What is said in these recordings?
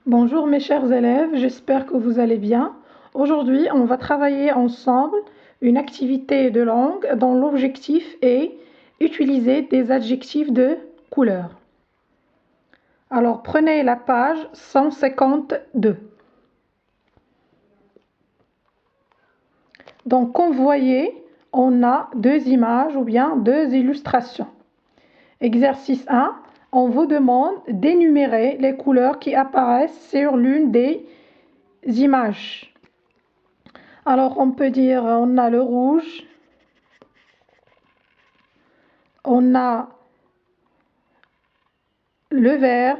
Bonjour mes chers élèves, j'espère que vous allez bien. Aujourd'hui, on va travailler ensemble une activité de langue dont l'objectif est utiliser des adjectifs de couleur. Alors, prenez la page 152. Donc, comme vous voyez, on a deux images ou bien deux illustrations. Exercice 1, on vous demande d'énumérer les couleurs qui apparaissent sur l'une des images. Alors, on peut dire, on a le rouge, on a le vert,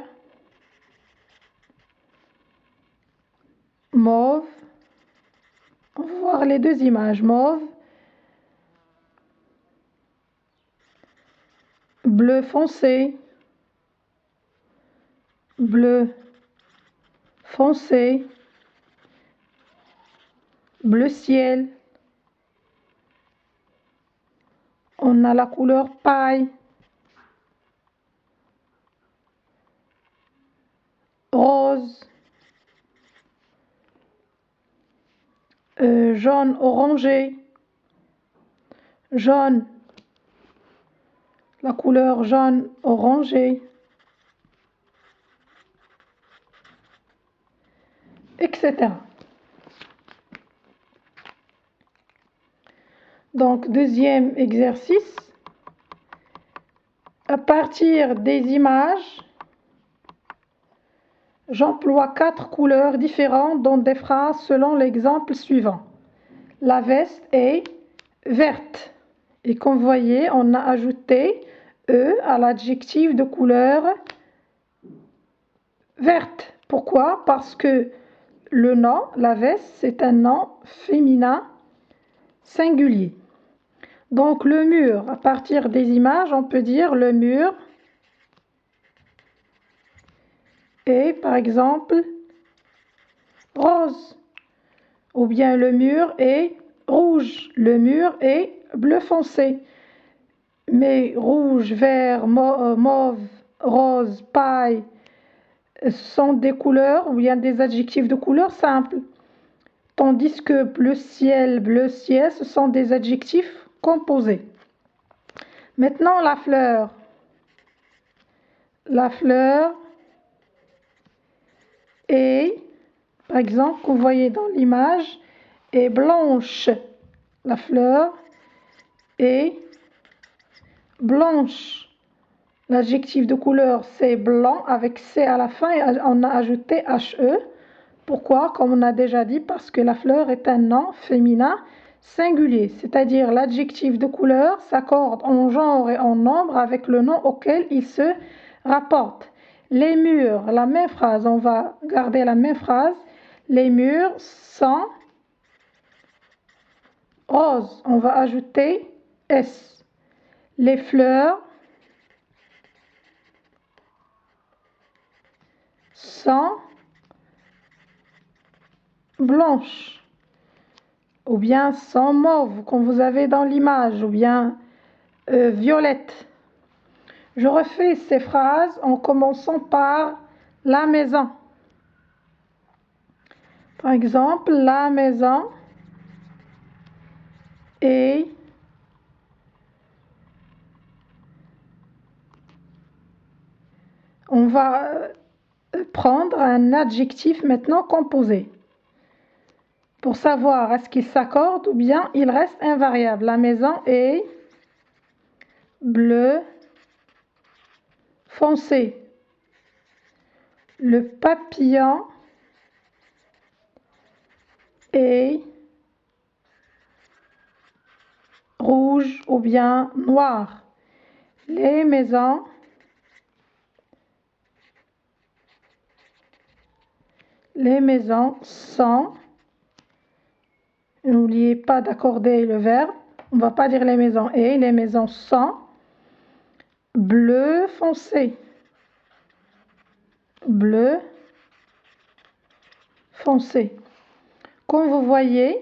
mauve. On va voir les deux images, mauve, bleu foncé, bleu foncé, bleu ciel. On a la couleur paille, rose, jaune orangé, jaune, la couleur jaune orangé, etc. Donc, deuxième exercice. À partir des images, j'emploie 4 couleurs différentes dans des phrases selon l'exemple suivant. La veste est verte. Et comme vous voyez, on a ajouté E à l'adjectif de couleur verte. Pourquoi? Parce que le nom, la veste, c'est un nom féminin singulier. Donc le mur, à partir des images, on peut dire le mur est par exemple rose. Ou bien le mur est rouge, le mur est bleu foncé. Mais rouge, vert, mauve, rose, paille sont des couleurs ou bien des adjectifs de couleur simples. Tandis que bleu ciel, ce sont des adjectifs composés. Maintenant la fleur. La fleur est, par exemple, que vous voyez dans l'image, est blanche. La fleur est blanche. L'adjectif de couleur, c'est blanc avec C à la fin et on a ajouté HE. Pourquoi? Comme on a déjà dit, parce que la fleur est un nom féminin singulier, c'est-à-dire l'adjectif de couleur s'accorde en genre et en nombre avec le nom auquel il se rapporte. Les murs, la même phrase, on va garder la même phrase. Les murs sont roses, on va ajouter S. Les fleurs sont blanches, ou bien sont mauves, comme vous avez dans l'image, ou bien violette. Je refais ces phrases en commençant par la maison. Par exemple, la maison est on va prendre un adjectif maintenant composé pour savoir est-ce qu'il s'accorde ou bien il reste invariable. La maison est bleu foncé. Le papillon est rouge ou bien noir. Les maisons sont, n'oubliez pas d'accorder le verbe, on ne va pas dire les maisons et, les maisons sont bleu foncé. Bleu foncé. Comme vous voyez,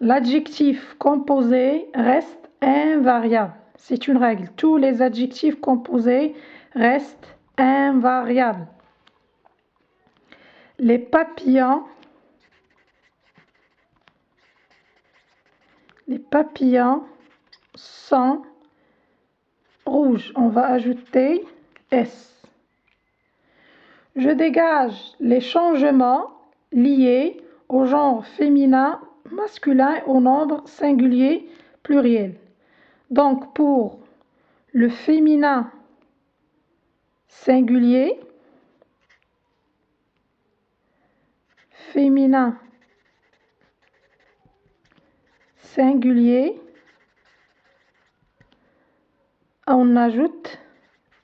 l'adjectif composé reste invariable. C'est une règle. Tous les adjectifs composés restent invariables. Les papillons sont rouges. On va ajouter S. Je dégage les changements liés au genre féminin, masculin, au nombre singulier, pluriel. Donc, pour le féminin singulier, on ajoute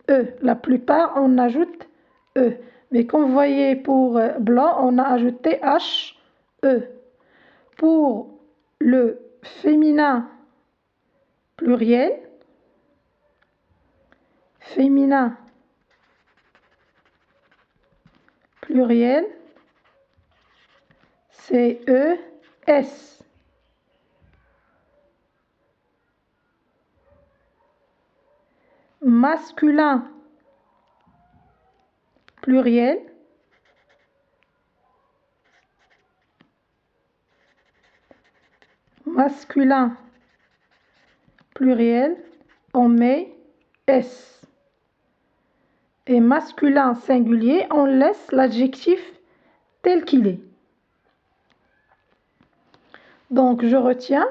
E. La plupart, on ajoute E. Mais comme vous voyez, pour blanc, on a ajouté H, E. Pour le féminin pluriel, c'est E, S. Masculin pluriel, on met S. Et masculin singulier, on laisse l'adjectif tel qu'il est. Donc, je retiens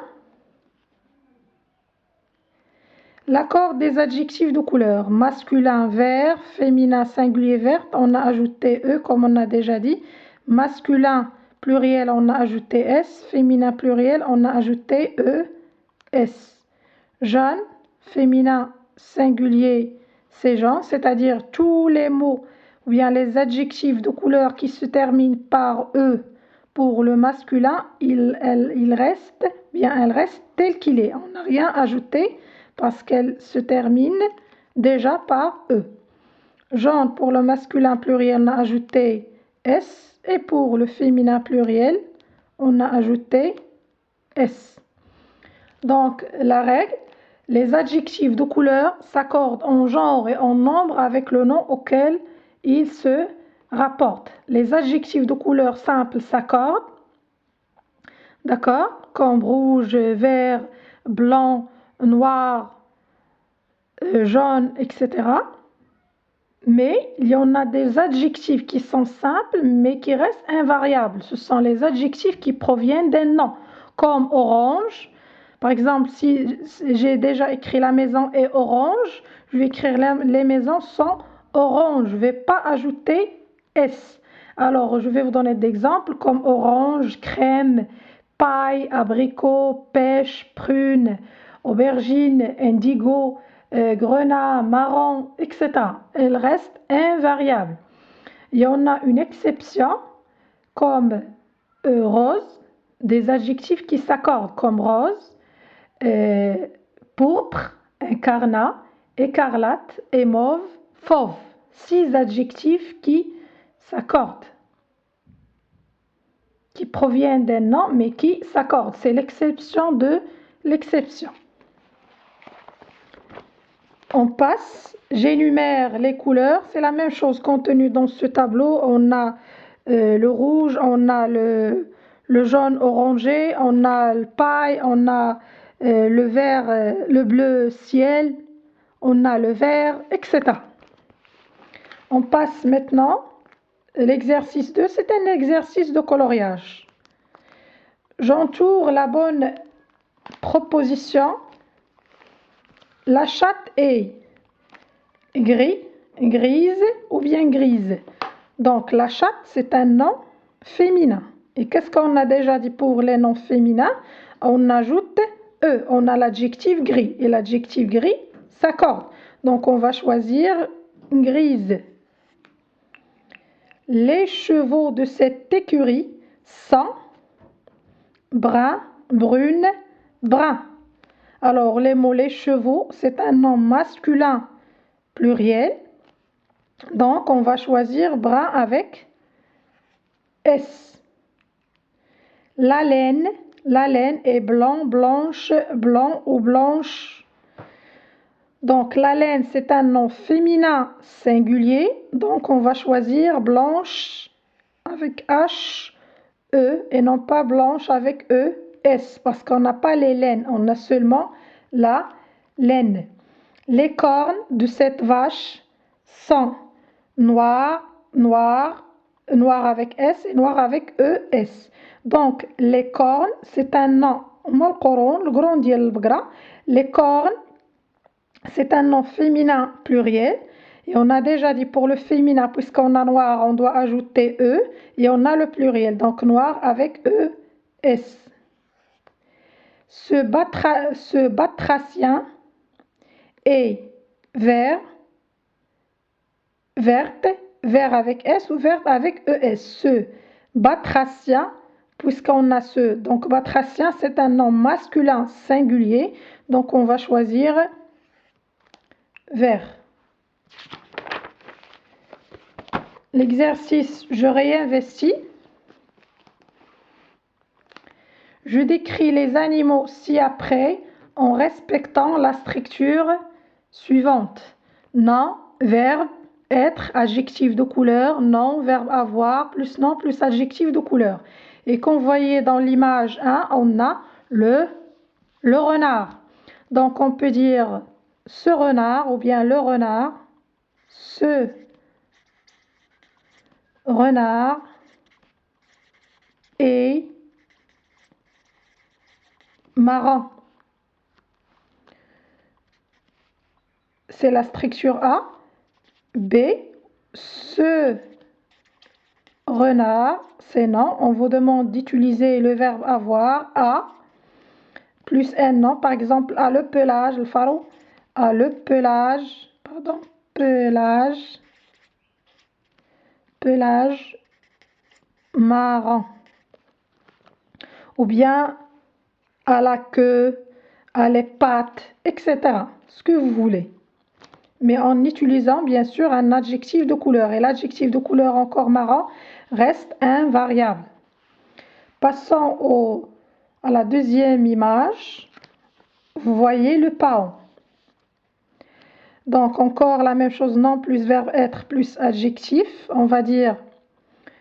l'accord des adjectifs de couleur. Masculin vert, féminin singulier verte, on a ajouté E comme on a déjà dit. Masculin pluriel, on a ajouté S. Féminin pluriel, on a ajouté E, S. Jaune, féminin singulier, c'est jaune, c'est-à-dire tous les mots ou bien les adjectifs de couleur qui se terminent par E pour le masculin, elle reste tel qu'il est. On n'a rien ajouté parce qu'elle se termine déjà par E. Jaune, pour le masculin pluriel, on a ajouté S. Et pour le féminin pluriel, on a ajouté S. Donc, la règle, les adjectifs de couleur s'accordent en genre et en nombre avec le nom auquel ils se rapportent. Les adjectifs de couleur simple s'accordent, d'accord, comme rouge, vert, blanc, noir, jaune, etc. Mais il y en a des adjectifs qui sont simples mais qui restent invariables. Ce sont les adjectifs qui proviennent d'un nom, comme orange. Par exemple, si j'ai déjà écrit la maison est orange, je vais écrire les maisons sont orange. Je ne vais pas ajouter S. Alors, je vais vous donner des exemples comme orange, crème, paille, abricot, pêche, prune, aubergine, indigo, grenat, marron, etc. Elles restent invariables. Il y en a une exception comme rose, des adjectifs qui s'accordent comme rose, pourpre, incarnat, écarlate, émauve, fauve. 6 adjectifs qui s'accordent, qui proviennent d'un nom mais qui s'accordent. C'est l'exception de l'exception. On passe, j'énumère les couleurs, c'est la même chose contenue dans ce tableau. On a le rouge, on a le jaune orangé, on a le paille, on a le vert, le bleu ciel, on a le vert, etc. On passe maintenant, l'exercice 2, c'est un exercice de coloriage. J'entoure la bonne proposition. La chatte est gris, grise ou bien grise. Donc, la chatte, c'est un nom féminin. Et qu'est-ce qu'on a déjà dit pour les noms féminins? On ajoute E, on a l'adjectif gris. Et l'adjectif gris s'accorde. Donc, on va choisir grise. Les chevaux de cette écurie sont brun, brune, brun. Alors, les mots les chevaux, c'est un nom masculin pluriel. Donc, on va choisir brun avec S. La laine est blanc, blanche, blanc ou blanche. Donc, la laine, c'est un nom féminin singulier. Donc, on va choisir blanche avec H, E et non pas blanche avec E, S, parce qu'on n'a pas les laines, on a seulement la laine. Les cornes de cette vache sont noires, noires, noir avec S et noir avec E, S. Donc, les cornes, c'est un nom. Le grand ديال البقرة. Les cornes, c'est un nom féminin pluriel. Et on a déjà dit pour le féminin, puisqu'on a noir, on doit ajouter E. Et on a le pluriel, donc noir avec E, S. Ce batracien est vert, verte, vert avec S ou verte avec ES. Ce batracien, puisqu'on a ce. Donc, batracien, c'est un nom masculin singulier. Donc, on va choisir vert. L'exercice, je réinvestis. Je décris les animaux ci-après en respectant la structure suivante. Nom, verbe, être, adjectif de couleur, nom, verbe avoir, plus nom, plus adjectif de couleur. Et comme vous voyez dans l'image 1, on a le renard. Donc on peut dire ce renard ou bien le renard, ce renard est marrant. C'est la structure A. B, ce renard, c'est non. On vous demande d'utiliser le verbe avoir, A, plus N, non. Par exemple, à le pelage, le faro, à le pelage, pardon, pelage, pelage marrant. Ou bien à la queue, à les pattes, etc. Ce que vous voulez. Mais en utilisant bien sûr un adjectif de couleur. Et l'adjectif de couleur encore marrant reste invariable. Passons à la deuxième image. Vous voyez le paon. Donc encore la même chose, nom plus verbe être plus adjectif. On va dire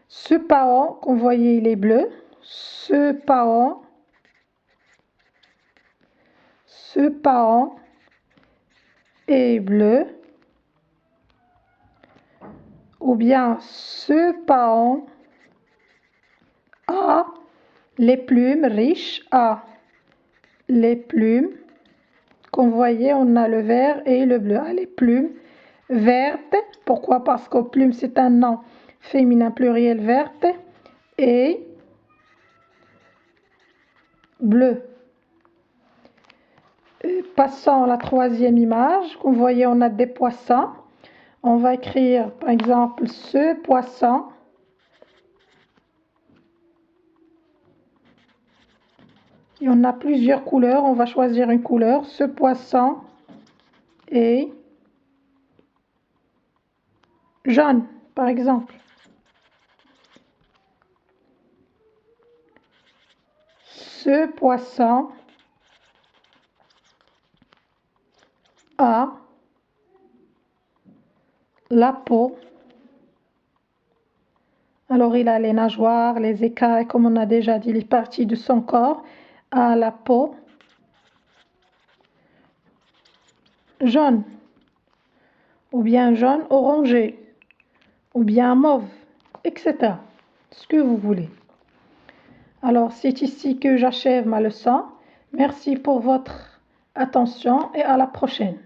ce paon, qu'on voyait il est bleu. Ce paon est bleu. Ou bien ce paon a les plumes riches, a les plumes. Comme vous voyez, on a le vert et le bleu. A les plumes vertes. Pourquoi? Parce que plume, c'est un nom féminin pluriel verte. Et bleu. Passons à la troisième image. Comme vous voyez, on a des poissons. On va écrire, par exemple, ce poisson. Et on a plusieurs couleurs. On va choisir une couleur. Ce poisson est jaune, par exemple. Ce poisson a la peau. Alors, il a les nageoires, les écailles, comme on a déjà dit, les parties de son corps, a la peau jaune, ou bien jaune orangé, ou bien mauve, etc. Ce que vous voulez. Alors, c'est ici que j'achève ma leçon. Merci pour votre attention et à la prochaine.